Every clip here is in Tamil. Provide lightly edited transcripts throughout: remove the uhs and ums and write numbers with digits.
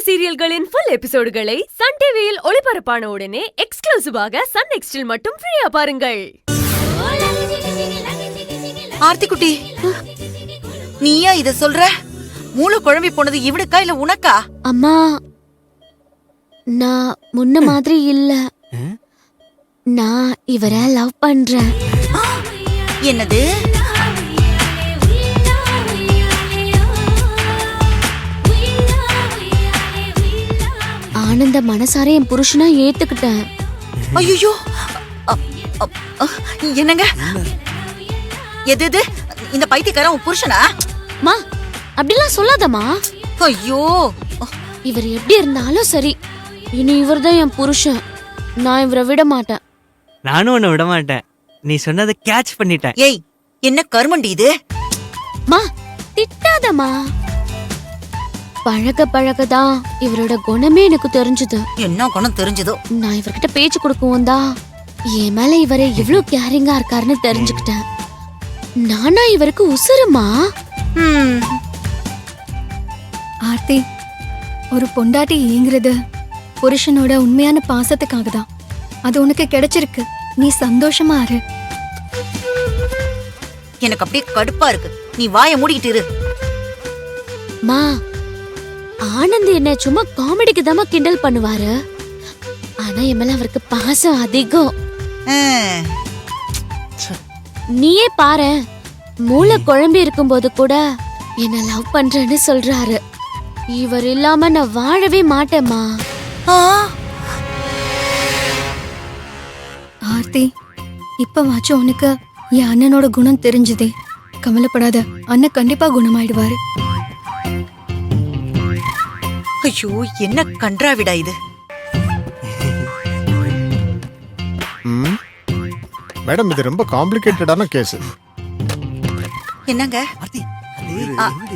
சீரியல்களின் ஃபுல் எபிசோடுகளை சன் டிவியில் ஒளிபரப்பான உடனே எக்ஸ்க்ளூசிவாக சன் நெக்ஸ்டில் மட்டும் ஃப்ரீயா பாருங்கள். ஆர்த்தி குட்டி, நீயா இத சொல்ற? மூளை குழம்பி போனது இவனுக்கா இல்ல உனக்கா? அம்மா, நான் முன்ன மாதிரி இல்ல. நான் இவரை லவ் பண்றேன். என்னது? ஆனந்த மனசார என் புருஷனா ஏத்துக்கிட்டேன். ஐயோ, என்னங்க? எது இந்த பைத்தியக்காரன் உன் புருஷனா? மா, அப்படிலாம் சொல்லாதம்மா. ஐயோ, இவர் எப்படி இருந்தாலும் சரி, இனி இவர்தான் என் புருஷன். நான் இவரை விட மாட்டேன். நானும் உன்னை விட மாட்டேன். நீ சொன்னதை கேட்ச் பண்ணிட்டேன். ஏய், என்ன கருமண்டி இது? மா, திட்டாதம்மா. பழக பழகதான் இவரோட குணமே எனக்கு தெரிஞ்சது. என்ன குணம் தெரிஞ்சதோ? நான் இவர்கிட்ட பேச்சு கொடுக்கவும் தான் என் மேல இவரை எவ்வளவு கேரிங்கா இருக்காருன்னு தெரிஞ்சுக்கிட்டேன். நானா இவருக்கு உசுருமா? ஆர்த்தி, ஒரு பொண்டாட்டி ஏங்குறது புருஷனோட உண்மையான பாசத்துக்காக தான். அது உனக்கு கிடைச்சிருக்கு. நீ சந்தோஷமா இரு. எனக்கு அப்படியே கடுப்பா இருக்கு. நீ வாயை மூடிக்கிட்டு இரு. மா, ஆனந்த் என்ன சும்மா காமெடிக்கு தான் கிண்டல் பண்ணுவாரு. ஆனா என் மேல அவருக்கு பாசம் அதிகம். நீயே பாரு, மூளை குழம்பி இருக்கும்போது கூட என்ன லவ் பண்றேன்னு சொல்றாரு. இவர் இல்லாம நான் வாழவே மாட்டேம்மா. ஆர்த்தி, இப்ப வாச்சும் உனக்கு என் அண்ணனோட குணம் தெரிஞ்சுதே. கவலைப்படாத, அண்ணன் கண்டிப்பா குணமாயிடுவாரு. ஐயோ, என்ன கன்றாவிடா இது? மேடம், இது ரொம்ப காம்ப்ளிகேட்டடான கேஸ். என்னங்க?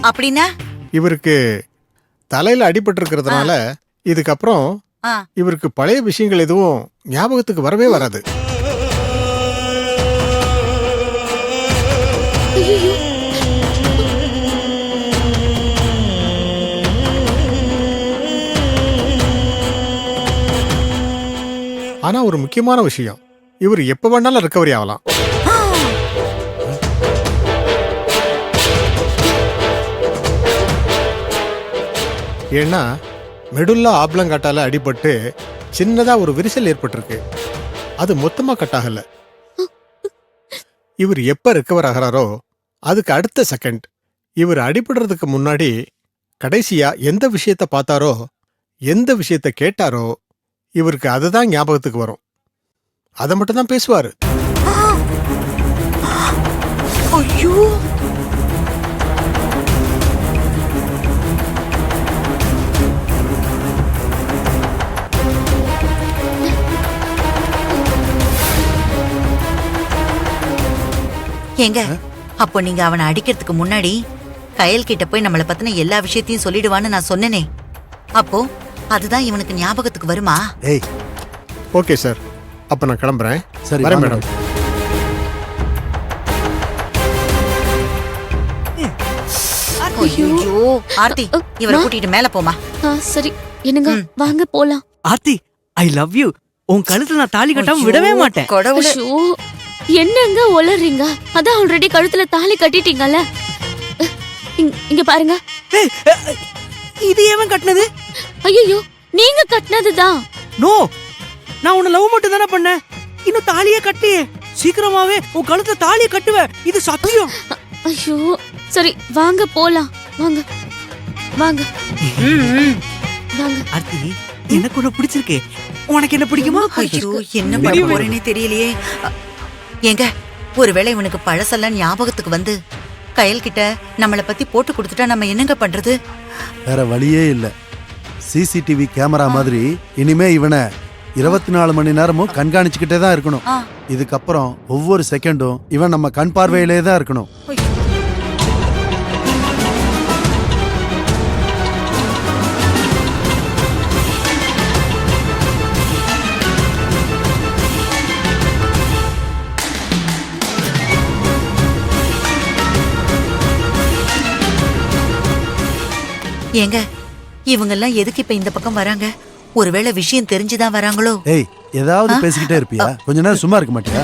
அப்படின்னா இவருக்கு தலையில அடிபட்டு இருக்கிறதுனால இதுக்கப்புறம் இவருக்கு பழைய விஷயங்கள் எதுவும் ஞாபகத்துக்கு வரவே வராது. ஆனா ஒரு முக்கியமான விஷயம், இவர் எப்ப வேணாலும் ரிகவரி ஆகலாம். ஏன்னா மெடுல்லா ஆப்ளங்காட்டால அடிபட்டு சின்னதா ஒரு விரிசல் ஏற்பட்டிருக்கு. அது மொத்தமா கட்டாகல. இவர் எப்ப ரிகவர் ஆகிறாரோ அதுக்கு அடுத்த செகண்ட், இவர் அடிபடுறதுக்கு முன்னாடி கடைசியா எந்த விஷயத்த பார்த்தாரோ, எந்த விஷயத்த கேட்டாரோ, இவருக்கு அதுதான் ஞாபகத்துக்கு வரும். அதை மட்டும் தான் பேசுவாரு. ஐயோ, ஏங்க, அப்போ நீங்க அவனை அடிக்கிறதுக்கு முன்னாடி கயல் கிட்ட போய் நம்மளை பத்தின எல்லா விஷயத்தையும் சொல்லிடுவான்னு நான் சொன்னேனே, அப்போ அதுதான் இவனுக்கு ஞாபகத்துக்கு வருமா? ஏய், ஓகே சார், அப்ப நான் கிளம்புறேன். சரி, வரேன் மேடம். ஐயோ, ஆர்த்தி, இவரை கூட்டிட்டு மேல போமா. சரி, என்னங்க, வாங்க போலாம். Aarthi, I love you. உன் கழுத்துல நான் தாலி கட்டாம விடவே மாட்டேன். கடவுளே, என்னங்க உளறீங்க? அதான் ஆல்ரெடி கழுத்துல தாலி கட்டிட்டீங்கல்ல. இங்க பாருங்க. இது ஏன் கட்டினது? ஐயோ, நீங்க கட்டினதுதான். நோ, நான் உன்னை லவ் மட்டும் தானே பண்ணேன். இன்னும் தாலியே கட்டியே. சீக்கிரமாவே உன் கழுத்துல தாலியை கட்டுவேன், இது சத்தியம். ஐயோ, சரி வாங்க போலாம். வாங்க வாங்க வாங்க. ஆர்த்தி, எனக்கு உன்னை பிடிச்சிருக்கு. உனக்கு என்ன பிடிக்குமா? ஐயோ, என்ன பண்ண போறேனே தெரியலையே. ஏங்க, ஒருவேளை இவனுக்கு பழசெல்லாம் ஞாபகத்துக்கு வந்து கயல் கிட்ட நம்மளை பத்தி போட்டு கொடுத்துட்டா நம்ம என்னங்க பண்றது? வேற வழியே இல்ல. சிசிடிவி கேமரா மாதிரி இனிமே இவனை 24 மணி நேரமும் கண்காணிச்சுக்கிட்டே தான் இருக்கணும். இதுக்கப்புறம் ஒவ்வொரு செகண்டும் இவன் நம்ம கண் பார்வையிலே தான் இருக்கணும். ஏங்க, இவங்கெல்லாம் எதுக்கு இப்ப இந்த பக்கம் வராங்க? ஒருவேளை விஷயம் தெரிஞ்சுதான் வராங்களோ? ஏய் ஏதாவது பேசிக்கிட்டே இருப்பியா? கொஞ்ச நேரம் சும்மா இருக்க மாட்டியா?